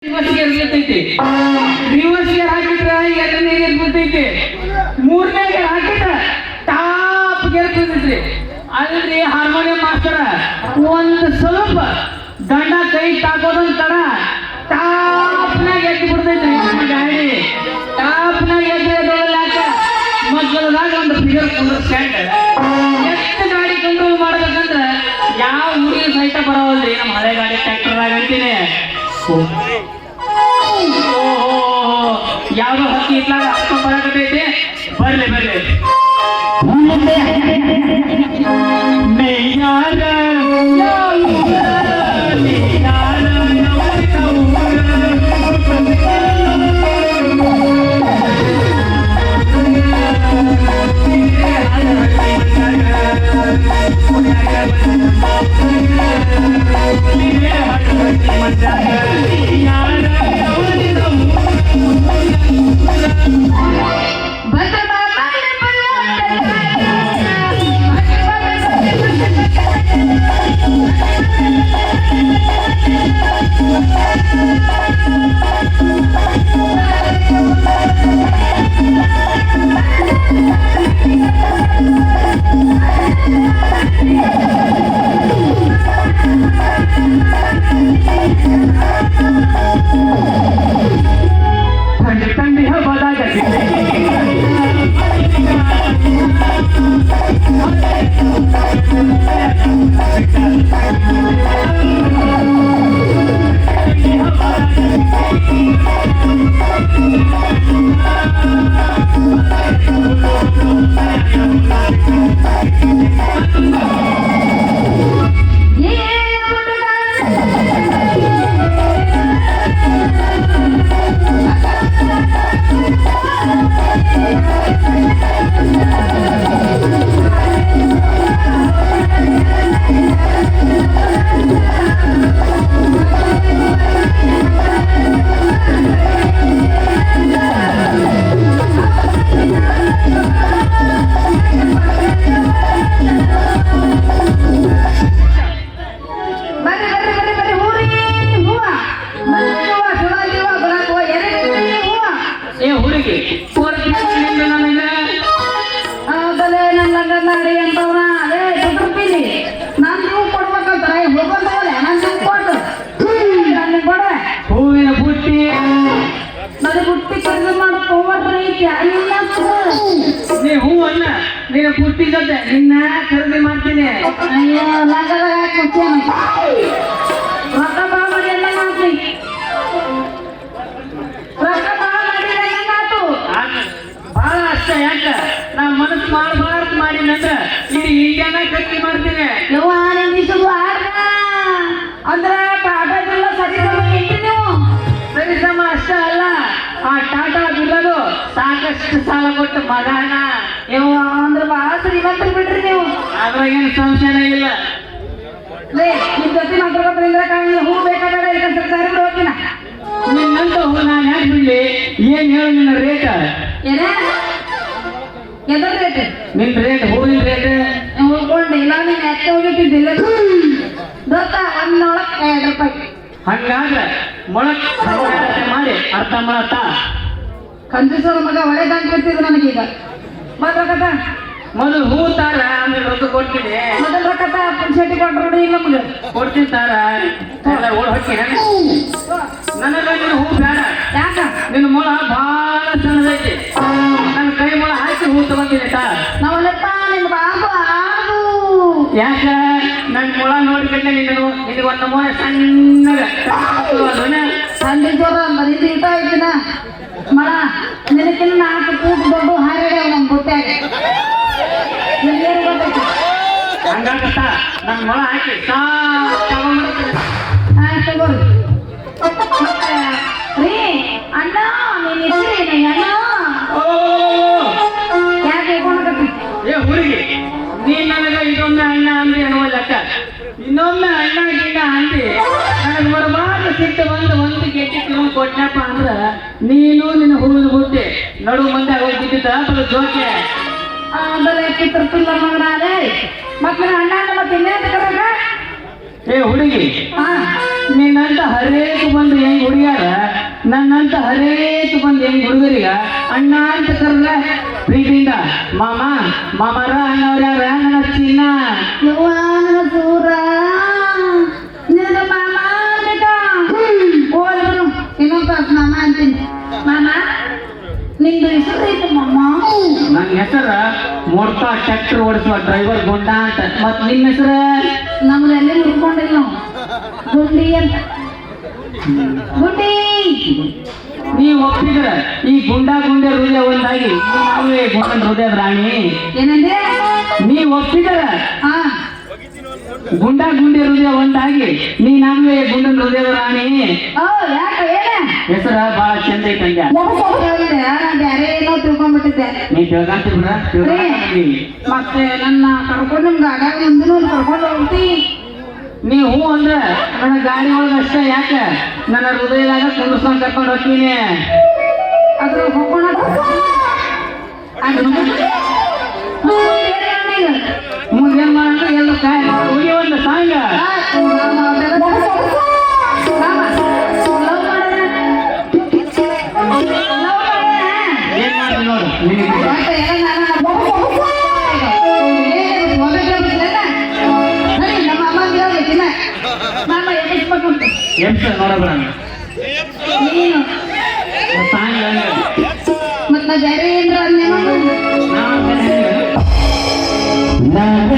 Reverse gear ಇರ್ತೈತಿ. Reverse gear ಹಾಕಿದ್ರೆ ಎರಡನೇ ಗೇರ್ ಬರ್ತೈತಿ, ಮೂರನೇ ಗೇರ್ ಹಾಕಿದ್ರೆ ಟಾಪ್ ಗೇರ್ ಬರ್ತೈತ್ರಿ. ಅಲ್ರಿ ಹಾರ್ಮೋನಿಯಂ ಮಾಸ್ತರ ಒಂದು ಸ್ವಲ್ಪ ದಂಡ ಕೈ ತಾಕೋದಂತ ತಡ ಟಾಪ್ನಾಗ ಎದ್ದು ಬಿಡ್ತೈತ್ರಿ. ನಮ್ಮ ಗಾಡಿ ಟಾಪ್ನಾಗ ಎದ್ದೊಳಕ ಮಗ್ಗಲದಾಗ ಒಂದು ಫಿಗರ್ ಕುಂದ್ರಸ್ಕೊಂಡ ಎಷ್ಟು ಗಾಡಿ ಕಂಟ್ರೋಲ್ ಮಾಡ್ಬೇಕಂದ್ರೆ ಯಾವ ಊರಿಗೆ ಸಹಿತ ಬರೋವಲ್ರಿ ನಮ್ಮ ಹಳೆ ಗಾಡಿ ಟ್ರ್ಯಾಕ್ಟರ್ದಾಗ ಅಂತೀನಿ. ಯಾವ್ದೋ ಹಕ್ಕಿ ಇಟ್ಲಾಗ ಹಾಕೊಂಡ್ ಬರಕತೈತಿ. ಬರ್ಲಿ ಬರ್ಲಿ ठंडी हवा ಹೂವಿನ ಬುಟ್ಟಿ ಮತ್ತೆ ಬುಟ್ಟಿ ಖರೀದಿ ಮಾಡ್ಕೊಂಡ್ರಿ. ನೀ ಹೂ ಅಲ್ಲ, ನೀನ ಬುಟ್ಟಿ ಜೊತೆ ನಿನ್ನ ಖರೀದಿ ಮಾಡ್ತೀನಿ. ಅಯ್ಯೋ ಲಂಗದಾಗ ಹಾಕಿ ರೊಕ್ಕ ಬಾ ಮಾಡಿ ಎಲ್ಲ ಮಾಡ್ತೀನಿ. ರೊಕ್ಕ ಬಾ ಮಾಡಿ ಹೆಂಗಾತು ಬಹಳ ಅಷ್ಟ. ಯಾಕ ನಾ ಮನಸ್ಸು ಮಾಡಬಾರ್ದು ಮಾಡಿನಂದ್ರ ಇಡೀ ಇಂಡಿಯಾನ ಖರೀದಿ ಮಾಡ್ತೀನಿ. ಯವ್ವ ನಿಂದಿಸುದು ಆಡ್ರ ಅಂದ್ರೆ ಟಾಟಾ ಬಿಲ್ಲ ಸರಿಸಮ ಇಟ್ಟು ನೀವು ಸರಿಸಮ ಅಷ್ಟ ಅಲ್ಲ, ಆ ಟಾಟಾ ಬಿಲ್ಲದು ಸಾಕಷ್ಟು ಸಾಲ ಕೊಟ್ಟು ಮಗನ. ಯವ್ವ ಅಂದ್ರೆ ಬಹಳ ಶ್ರೀಮಂತರು ಬಿಡ್ರಿ ನೀವು. ಅದ್ರಾಗೇನು ಸಂಶಯನೇ ಇಲ್ಲ. ಲೇ ನಿಮ್ ಜೊತೆ ಮಾತಾಡ್ಕೊಂಡ್ರೆ ಕಾಣಿಲ್ಲ. ಹೂ ಬೇಕಾದ್ರೆ ಇದಕ್ಕೆ ಸರ್ಕಾರ ಹೋಗಿನ ನಿನ್ನಂತ ಹೂ ನಾನು ಯಾಕೆ ಬಿಡ್ಲಿ? ಏನ್ ಹೇಳು ನಿನ್ನ ರೇಟ್? ಏನ ಎದ್ರ ರೇಟ್? ನಿನ್ ರೇಟ್, ಹೂವಿನ ರೇಟ್ ಉಳ್ಕೊಂಡೆ ಇಲ್ಲ. ನೀನ್ ಎತ್ತ ಹೋಗಿಟ್ಟಿದ್ದಿಲ್ಲ ದೊತ್ತ ಒಂದೊಳಕ್ 2 ರೂಪಾಯಿ. ಹಂಗಾದ್ರೆ ಮೊಳಕ್ ಮಾಡಿ ಅರ್ಥ ಮಾಡತ್ತ. ಕಂಜೂಸರ ಮಗ ಒಳ್ಳೆದಾಗ್ಬಿಡ್ತಿದ್ರು ನನಗೀಗ. ಮೊದಲು ರೊಕ್ಕತ ಮೊದಲು ಹೂ ತಾರ, ಆಮೇಲೆ ರೊಕ್ಕ ಕೊಡ್ತೀನಿ. ಮೊದಲು ರೊಕ್ಕತ ಶೆಟ್ಟಿ ಕೊಟ್ರು ನೋಡಿ ಇಲ್ಲ ನಮ್ಗೆ ಕೊಡ್ತೀನಿ ತಾರ. ಓಡ್ ಹೊಕ್ಕಿ ನನಗ ನಿನ್ನ ಹೂ ಬೇಡ. ಯಾಕ? ನಿನ್ನ ಮೊಳ ಬಹಳ ಸಣ್ಣದೈತಿ. ನನ್ನ ಕೈ ಮೊಳ ಹಾಕಿ ಹೂ ತಗೊಂತೀನಿ ತಾ. ನಾವಲ್ಲಪ್ಪ ನಿಮ್ ಬಾಬು ಆಡು. ಯಾಕ ನನ್ ಮೊಳ ನೋಡ್ಕೊಂಡೆ ನಿನಗೆ ಒಂದು ಮೊಳ ಸಣ್ಣಗ ಸಂಡಿ ಜೋರ ಮರಿದು ಇಟ್ಟ ಐತಿನ ಮಳ ನಿನಕಿನ್ನ 4 ಫೂಟ್ ದೊಡ್ಡ ಹಾರ್ಯಾಡ್ಯಾವ ನಮ್ಮ ಬುಟ್ಟ್ಯಾಗ. ನಿಮ್ಗೇನು ಗೊತ್ತೈತಿ? ಹಂಗಾಗತ್ತ ನನ್ ಮೊಳ ಹಾಕಿ ತಗೊಂಡ್ಬಿಡ್ತೀನಿ. ತಗೋರಿ ರೀ ಅಣ್ಣ ನೀನ್ ಇದ್ರಿ ಅಣ್ಣ ಯಾಕೆ ಹೇಳ್ಕೊಳಕತ್ತಿ? ಏ ಹುಡುಗಿ, ನೀನ್ ನನಗ ಇದೊಮ್ಮೆ ಅಣ್ಣ ಅಂದ್ರಿ ಅನ್ನುವ ಲೆಕ್ಕ. ಇನ್ನೊಮ್ಮೆ ಅಣ್ಣ ಗಿಣ್ಣ ಅಂದಿ ನನಗೆ ಬರಬಾರ್ದು ಸಿಟ್ಟು ಒಂದು ಗೆಟ್ಟಿ ತಿರುಗಿ ಕೊಟ್ಟನಪ್ಪ ಅಂದ್ರ ನೀನು ನಿನ್ನ ಹೂವಿನ ಬುಟ್ಟಿ ನಡು ಮಂದಿ ಆಗೋಗಿದ್ದ ಬರೋ ಜೋಕೆ. ಆಮೇಲೆ ಪಿತೃಪಿಲ್ಲ ಮಗನಾದೆ ಮತ್ತೆ ಅಣ್ಣ ಮತ್ತೆ ಇನ್ನೇನು ಕರೆಗ ಏ ಹುಡುಗಿ, ಹಾ ನಿನ್ನಂತ ಹರೇಕ್ ಬಂದು ಹೆಂಗ್ ಹುಡುಗ್ಯಾರ, ನನ್ನಂತ ಹರೇಕ್ ಬಂದು ಹೆಂಗ್ ಹುಡುಗರಿಗ ಅಣ್ಣ ಅಂತ ಕರ್ಲ ಪ್ರೀತಿಯಿಂದ ಮಾಮ ಮಾಮರ ಅನ್ನೋರು ಯಾರ ನನ್ನ ಚಿನ್ನ. ಯವ್ವಾನ ಸೂರ ನಿನ್ನ ಮಾಮ ಹೋದ್ರು ಇನ್ನೊಂದು ತಾಸು ಮಾಮ ಅಂತೀನಿ. ಮಾಮ ನಿಂದು ಹೆಸರು ಐತೆ ಮಾಮ? ನನ್ನ ಹೆಸರ ಮೋಡ್ತಾ ಟ್ರ್ಯಾಕ್ಟರ್ ಓಡಿಸುವ ಡ್ರೈವರ್ ಗುಂಡ ಅಂತ. ಮತ್ ನಿನ್ನ ಹೆಸರ? ನಮ್ದು ಎಲ್ಲಿ ಹುಡ್ಕೊಂಡಿಲ್ಲ ನಾವು. ಗುಂಡಿ ಅಂತ. ಗುಂಡಿ ನೀ ಒಪ್ಪಿದ್ರ ಈ ಗುಂಡ ಗುಂಡೆ ಹೃದಯ ಒಂದಾಗಿ ನಾವೇ ಗುಂಡನ ಹೃದಯದ ರಾಣಿ. ಏನಂದ್ರೆ? ನೀ ಒಪ್ಪಿದ್ರ ಹಾ ಗುಂಡ ಗುಂಡೆ ಹೃದಯ ಒಂದಾಗಿ ನೀ ನಾವೇ ಗುಂಡನ ಹೃದಯದ ರಾಣಿ. ಓ ಯಾಕೆ ಏನ ಹೆಸರ ಬಹಳ ಚಂದ ಐತಂದ್ಯ. ನಾನು ಬೇರೆ ಏನೋ ತಿಳ್ಕೊಂಡ್ಬಿಟ್ಟಿದ್ದೆ. ನೀ ತಿಳ್ಕೊಂತಿ ಬಿಡ್ರ. ಮತ್ತೆ ನನ್ನ ಕರ್ಕೊಂಡು ನಿಮ್ ಗಾಡ್ಯಾಗ ಮುಂದಿನ ಕರ್ಕೊಂಡು ಹೋಗ್ತಿ. ನೀ ಹೂ ಅಂದ್ರ ನನ್ನ ಗಾಡಿ ಒಳಗ ಅಷ್ಟೇ, ಯಾಕ ನನ್ನ ಹೃದಯದಾಗ ಕುಂದಿಸ್ಕೊಂಡ್ ಕರ್ಕೊಂಡು ಹೋಗ್ತೀನಿ. ಅದ್ರ ಹೋಗೋಣ ಮುಂದೇನ್ ಮಾಡಂದ್ರೆ ಎಲ್ಲ ಹೋಗಿ ಒಂದು ಸಾಂಗ ಏನ್ ಮಾಡ್ತೀನಿ ನೋಡು. ಎಪ್ಸ ನೋಡಬ್ರ ನೀನು ಸಾಂಗ್ ಮತ್ತ ಬೇರೆ ಏನ್ರ ನಾವು